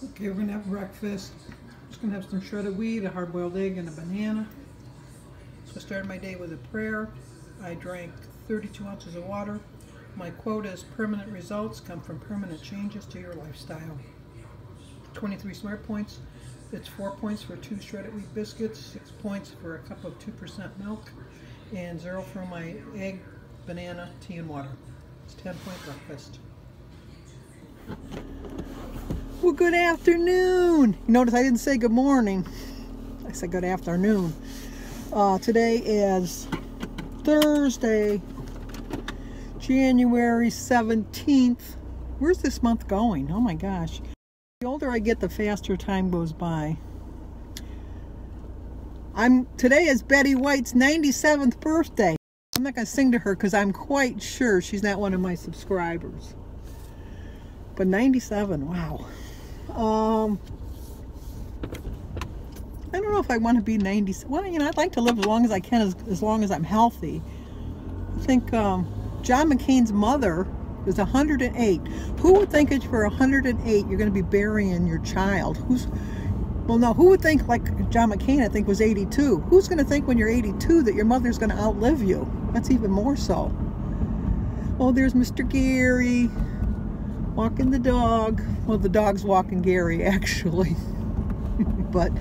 Okay, we're gonna have breakfast. Just gonna have some shredded wheat, a hard-boiled egg, and a banana. So I started my day with a prayer. I drank 32 ounces of water. My quote is, permanent results come from permanent changes to your lifestyle. 23 smart points. It's 4 points for 2 shredded wheat biscuits, 6 points for a cup of 2% milk, and 0 for my egg, banana, tea, and water. It's 10-point breakfast. Well, good afternoon. You notice I didn't say good morning. I said good afternoon. Today is Thursday, January 17th. Where's this month going? Oh my gosh. The older I get, the faster time goes by. Today is Betty White's 97th birthday. I'm not going to sing to her because I'm quite sure she's not one of my subscribers. But 97, wow. I don't know if I want to be 90. Well, you know, I'd like to live as long as I can, as long as I'm healthy. I think John McCain's mother is 108. Who would think that for 108 you're going to be burying your child? Well, no, who would think, like John McCain, I think, was 82. Who's going to think when you're 82 that your mother's going to outlive you? That's even more so. Oh, there's Mr. Gary walking the dog. Well, the dog's walking Gary, actually. But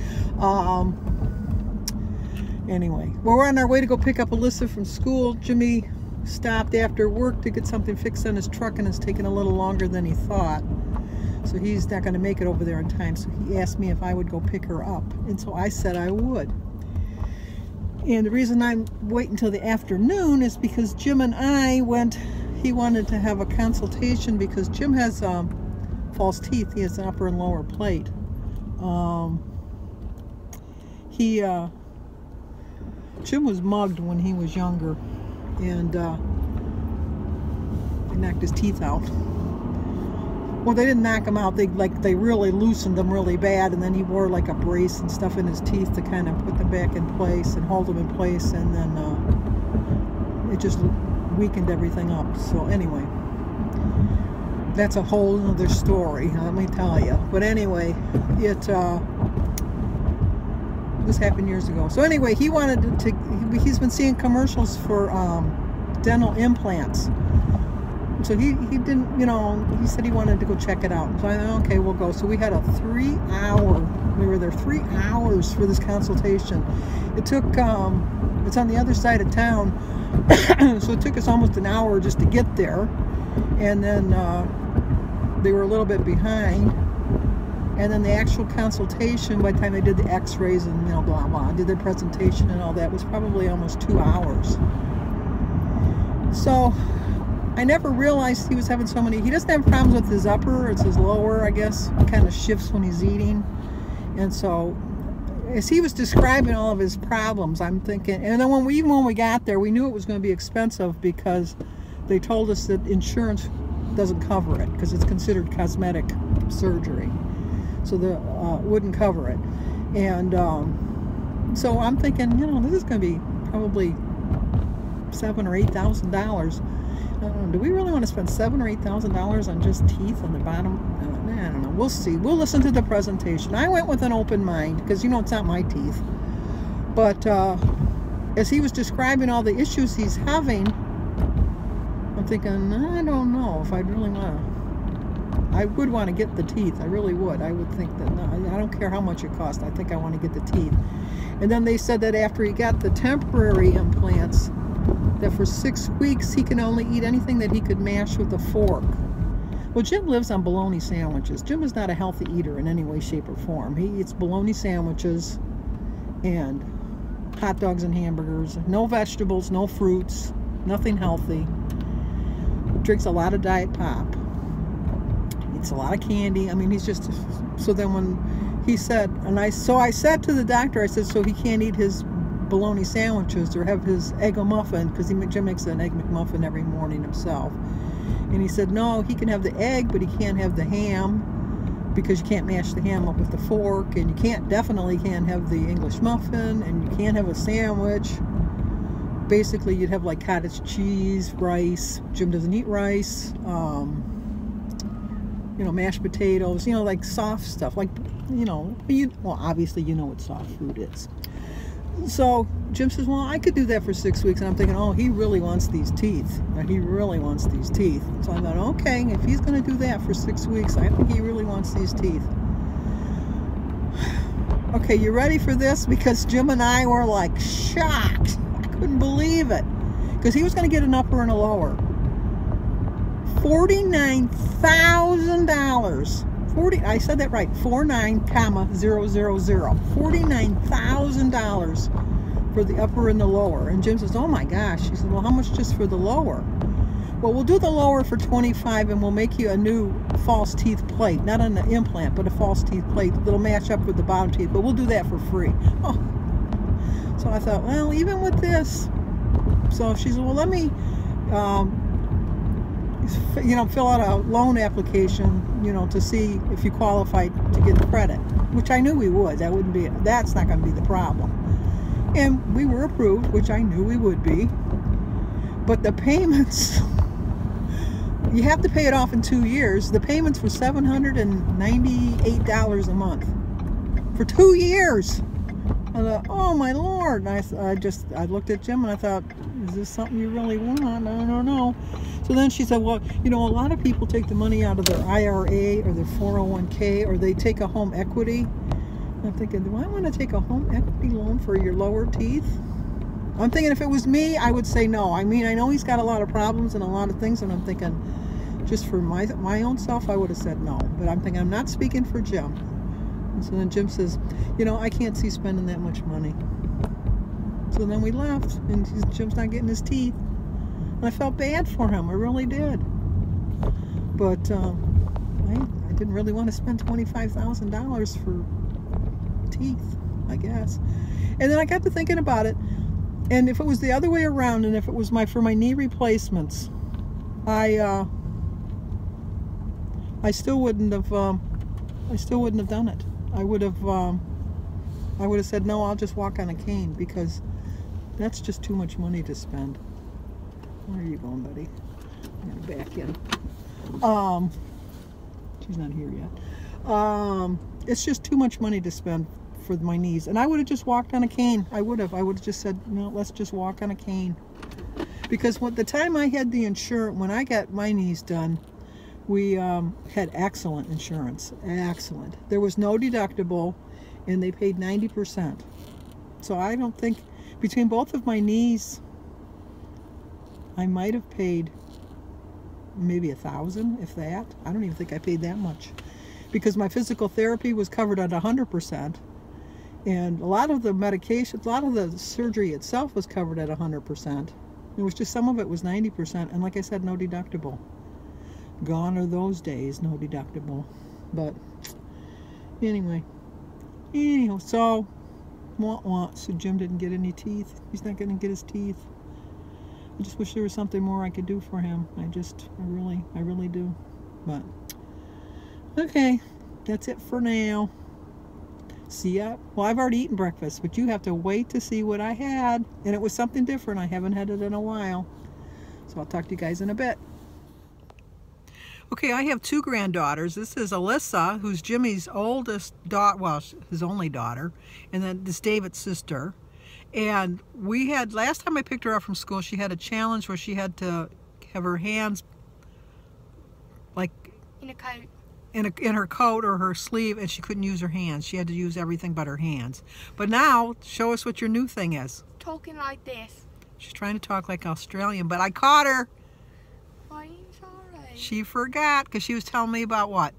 anyway, we're on our way to go pick up Alyssa from school. Jimmy stopped after work to get something fixed on his truck, and it's taken a little longer than he thought, so he's not going to make it over there in time. So he asked me if I would go pick her up, and so I said I would. And the reason I'm waiting until the afternoon is because Jim and I went. He wanted to have a consultation because Jim has false teeth. He has an upper and lower plate. Jim was mugged when he was younger, and they knocked his teeth out. Well, they didn't knock him out. They really loosened them really bad, and then he wore like a brace and stuff in his teeth to kind of put them back in place and hold them in place, and then it just weakened everything up. So anyway, that's a whole other story, let me tell you. But anyway, this happened years ago. So anyway, he wanted to he's been seeing commercials for dental implants. So he didn't, you know, he said he wanted to go check it out. So I thought, okay, we'll go. So we had a 3-hour, we were there 3 hours for this consultation. It took, it's on the other side of town, so it took us almost an hour just to get there. And then they were a little bit behind. And then the actual consultation, by the time they did the x-rays and, you know, blah, blah, did their presentation and all that, was probably almost 2 hours. So I never realized he was having so many. He doesn't have problems with his upper, it's his lower, I guess. It kind of shifts when he's eating. And so as he was describing all of his problems, I'm thinking, and then even when we got there, we knew it was going to be expensive because they told us that insurance doesn't cover it because it's considered cosmetic surgery. So the wouldn't cover it. And so I'm thinking, you know, this is going to be probably $7,000 or $8,000. Do we really want to spend $7,000 or $8,000 on just teeth on the bottom? I don't know. We'll see. We'll listen to the presentation. I went with an open mind because, you know, it's not my teeth. But as he was describing all the issues he's having, I'm thinking, I don't know if I'd really want to. I would want to get the teeth. I really would. I would think that, no, I don't care how much it costs. I think I want to get the teeth. And then they said that after he got the temporary implants, that for 6 weeks he can only eat anything that he could mash with a fork. Well, Jim lives on bologna sandwiches. Jim is not a healthy eater in any way, shape, or form. He eats bologna sandwiches and hot dogs and hamburgers. No vegetables, no fruits, nothing healthy. Drinks a lot of Diet Pop. Eats a lot of candy. I mean, he's just, so then when he said, so I said to the doctor, I said, so he can't eat his bologna sandwiches or have his egg muffin, because Jim makes an egg McMuffin every morning himself. And he said, no, he can have the egg, but he can't have the ham because you can't mash the ham up with the fork, and you definitely can't have the English muffin, and you can't have a sandwich. Basically, you'd have like cottage cheese, rice. Jim doesn't eat rice. you know, mashed potatoes, you know, like soft stuff, like, you know, well, obviously you know what soft food is. So Jim says, well, I could do that for 6 weeks. And I'm thinking, oh, he really wants these teeth. He really wants these teeth. So I thought, okay, if he's going to do that for 6 weeks, I think he really wants these teeth. Okay, you ready for this? Because Jim and I were like shocked. I couldn't believe it. Because he was going to get an upper and a lower. $49,000. I said that right. 49,000. $49,000 for the upper and the lower. And Jim says, oh my gosh. She said, well, how much just for the lower? Well, we'll do the lower for $25 and we'll make you a new false teeth plate. Not an implant, but a false teeth plate that'll match up with the bottom teeth. But we'll do that for free. Oh. So I thought, well, even with this. So she said, well, let me, you know, fill out a loan application, you know, to see if you qualified to get credit, which I knew we would. That's not going to be the problem. And we were approved, which I knew we would be. But the payments, you have to pay it off in 2 years. The payments were $798 a month for 2 years. I thought, oh my Lord. And I looked at Jim and I thought, is this something you really want? I don't know. So then she said, well, you know, a lot of people take the money out of their IRA or their 401k, or they take a home equity. And I'm thinking, do I want to take a home equity loan for your lower teeth? I'm thinking if it was me, I would say no. I mean, I know he's got a lot of problems and a lot of things, and I'm thinking, just for my own self, I would have said no. But I'm thinking, I'm not speaking for Jim. And so then Jim says, you know, I can't see spending that much money. So then we left, and Jim's not getting his teeth. And I felt bad for him, I really did. But I didn't really want to spend $25,000 for teeth, I guess. And then I got to thinking about it, and if it was the other way around, and if it was for my knee replacements, I still wouldn't have done it. I would have said, no, I'll just walk on a cane, because that's just too much money to spend. Where are you going, buddy? I'm gonna back in. She's not here yet. It's just too much money to spend for my knees, and I would have just walked on a cane. I would have just said, no, let's just walk on a cane. Because the time I had the insurance, when I got my knees done, we had excellent insurance. Excellent. There was no deductible, and they paid 90%. So I don't think, between both of my knees, I might have paid maybe $1,000, if that. I don't even think I paid that much, because my physical therapy was covered at 100%, and a lot of the medications, a lot of the surgery itself was covered at 100%. It was just, some of it was 90%, and like I said, no deductible. Gone are those days, no deductible. But anyway, anyhow, so so Jim didn't get any teeth. He's not going to get his teeth. I just wish there was something more I could do for him. I really do. But okay, that's it for now. See ya. Well, I've already eaten breakfast, but you have to wait to see what I had, and it was something different. I haven't had it in a while. So I'll talk to you guys in a bit. Okay, I have two granddaughters. This is Alyssa, who's Jimmy's oldest daughter, well, his only daughter, and then this David's sister. And we had, last time I picked her up from school, she had a challenge where she had to have her hands like in a coat. In her coat or her sleeve, and she couldn't use her hands. She had to use everything but her hands. But now, show us what your new thing is. Talking like this. She's trying to talk like Australian, but I caught her. I'm sorry. She forgot, because she was telling me about what?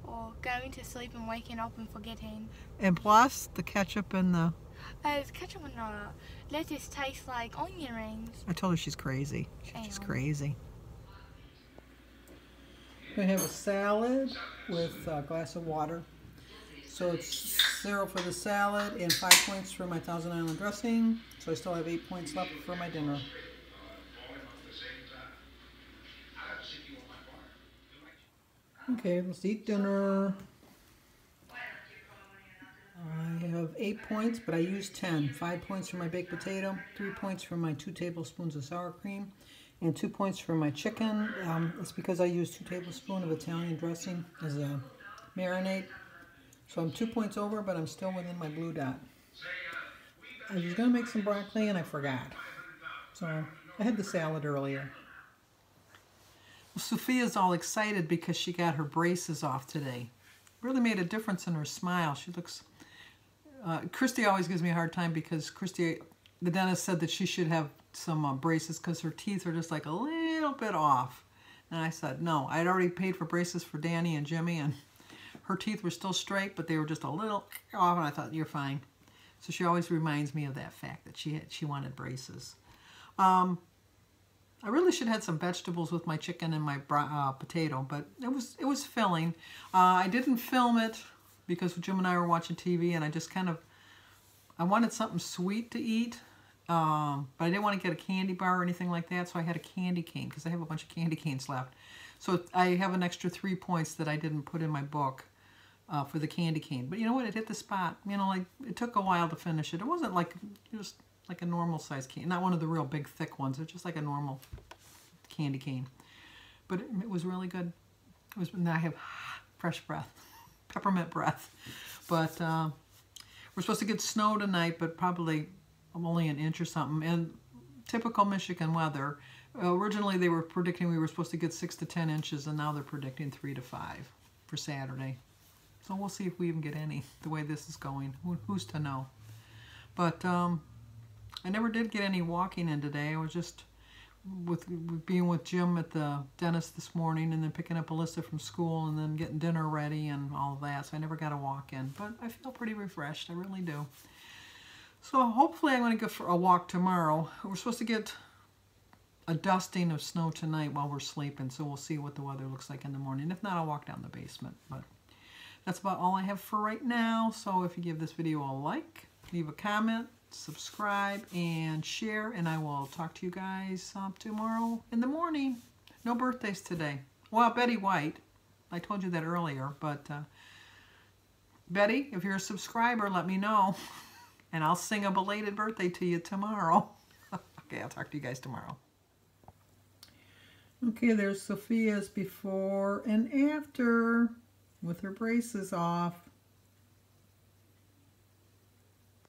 Or going to sleep and waking up and forgetting. And plus, the ketchup and the... It's ketchup and lettuce tastes like onion rings. I told her she's crazy. She's crazy. I have a salad with a glass of water. So it's 0 for the salad and 5 points for my Thousand Island dressing. So I still have 8 points left for my dinner. Okay, let's eat dinner. I have 8 points, but I used 10. 5 points for my baked potato, 3 points for my 2 tablespoons of sour cream, And 2 points for my chicken. It's because I used 2 tablespoons of Italian dressing as a marinade. So I'm 2 points over, but I'm still within my blue dot. I was going to make some broccoli and I forgot. So I had the salad earlier. Well, Sophia's all excited because she got her braces off today. Really made a difference in her smile. She looks... Christy always gives me a hard time because Christy, the dentist, said that she should have some braces because her teeth are just like a little bit off. And I said, no, I'd already paid for braces for Danny and Jimmy, and her teeth were still straight, but they were just a little off, and I thought, you're fine. So she always reminds me of that fact that she wanted braces. I really should have had some vegetables with my chicken and my potato, but it was filling. I didn't film it because Jim and I were watching TV, and I wanted something sweet to eat, but I didn't want to get a candy bar or anything like that, so I had a candy cane because I have a bunch of candy canes left. So I have an extra 3 points that I didn't put in my book for the candy cane. But you know what? It hit the spot. You know, like, it took a while to finish it. It wasn't like just like a normal size cane, not one of the real big thick ones. It was just like a normal candy cane. But it was really good. Now I have fresh breath, peppermint breath. But we're supposed to get snow tonight, but probably only an inch or something. And typical Michigan weather. Originally they were predicting we were supposed to get 6 to 10 inches, and now they're predicting 3 to 5 for Saturday. So we'll see if we even get any, the way this is going. Who's to know? But I never did get any walking in today. I was just being with Jim at the dentist this morning, and then picking up Alyssa from school, and then getting dinner ready and all of that. So I never got a walk in. But I feel pretty refreshed. I really do. So hopefully I'm going to go for a walk tomorrow. We're supposed to get a dusting of snow tonight while we're sleeping, so we'll see what the weather looks like in the morning. If not, I'll walk down the basement. But that's about all I have for right now. So if you give this video a like, leave a comment, subscribe, and share, and I will talk to you guys tomorrow in the morning. No birthdays today. Well, Betty White. I told you that earlier, but Betty, if you're a subscriber, let me know, and I'll sing a belated birthday to you tomorrow. Okay, I'll talk to you guys tomorrow. Okay, there's Sophia's before and after with her braces off.